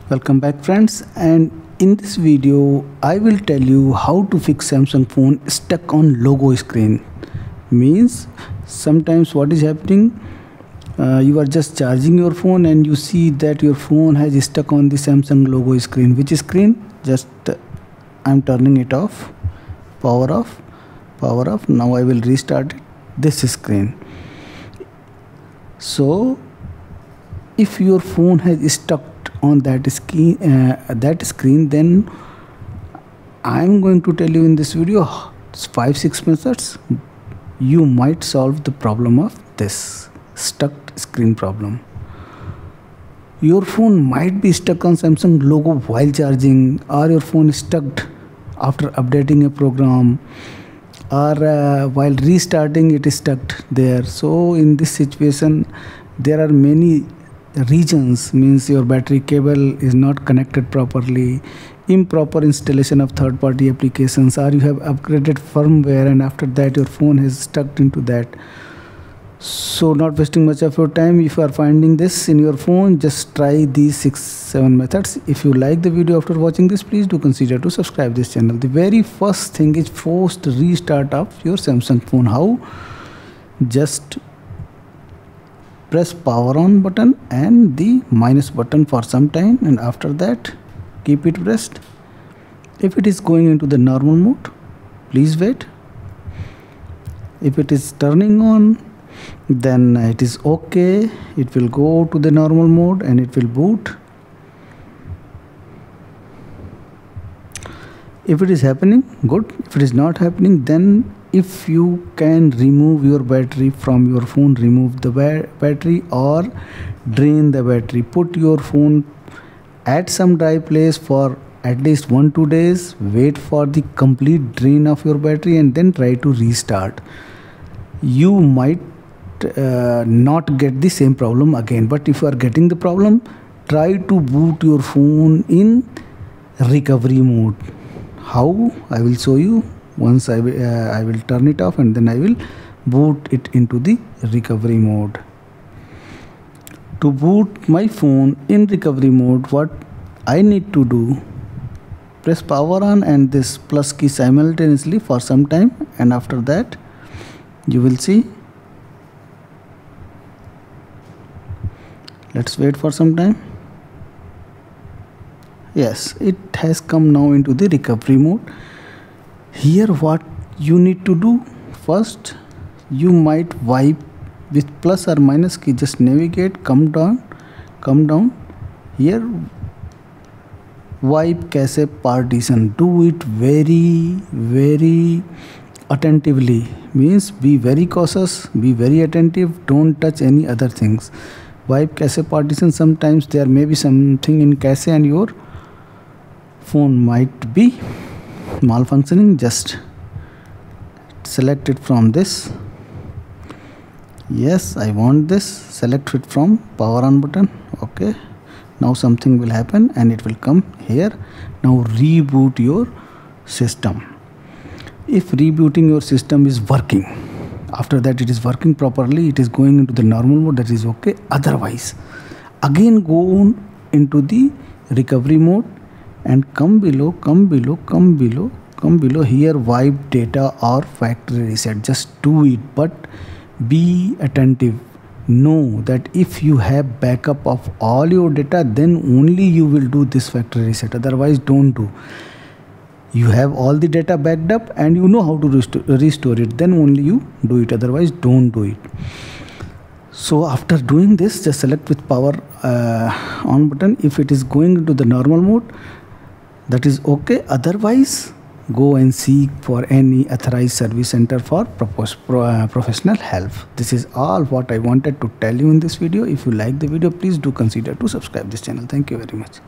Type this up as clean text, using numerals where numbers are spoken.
Welcome back friends, and in this video I will tell you how to fix Samsung phone stuck on logo screen. Means sometimes what is happening, you are just charging your phone and you see that your phone has stuck on the Samsung logo screen. Which screen? Just I'm turning it off. Power off, power off. Now I will restart it. This screen. So if your phone has stuck on that screen, then I'm going to tell you in this video 5-6 methods you might solve the problem of this stuck screen problem. Your phone might be stuck on Samsung logo while charging, or your phone is stuck after updating a program, or while restarting it is stuck there. So in this situation there are many reasons. Means your battery cable is not connected properly, improper installation of third-party applications, or you have upgraded firmware and after that your phone has stuck into that. So not wasting much of your time, if you are finding this in your phone, just try these 6-7 methods. If you like the video after watching this, please do consider to subscribe this channel. The very first thing is forced restart of your Samsung phone. How? Just press power on button and the minus button for some time, and after that keep it pressed. If it is going into the normal mode, please wait. If it is turning on, then it is okay. It will go to the normal mode and it will boot. If it is happening, good. If it is not happening, then if you can remove your battery from your phone, remove the battery or drain the battery. Put your phone at some dry place for at least 1-2 days. Wait for the complete drain of your battery and then try to restart. You might not get the same problem again, but if you are getting the problem, try to boot your phone in recovery mode. How? I will show you. Once I will turn it off and then I will boot it into the recovery mode. To boot my phone in recovery mode, what I need to do, press power on and this plus key simultaneously for some time, and after that you will see. Let's wait for some time. Yes, it has come now into the recovery mode. Here what you need to do, first you might wipe with plus or minus key. Just navigate, come down here, wipe cache partition. Do it very attentively. Means be very cautious, be very attentive, don't touch any other things. Wipe cache partition. Sometimes there may be something in cache and your phone might be malfunctioning. Just select it from this. Yes, I want this. Select it from power on button. Okay, now something will happen and it will come here. Now reboot your system. If rebooting your system is working, after that it is working properly, it is going into the normal mode, that is okay. Otherwise again go into the recovery mode and come below here, wipe data or factory reset. Just do it, but be attentive. Know that if you have backup of all your data, then only you will do this factory reset, otherwise don't do. You have all the data backed up and you know how to restore it, then only you do it, otherwise don't do it. So after doing this, just select with power on button. If it is going into the normal mode, that is okay. Otherwise go and seek for any authorized service center for professional help. This is all what I wanted to tell you in this video. If you like the video, please do consider to subscribe this channel. Thank you very much.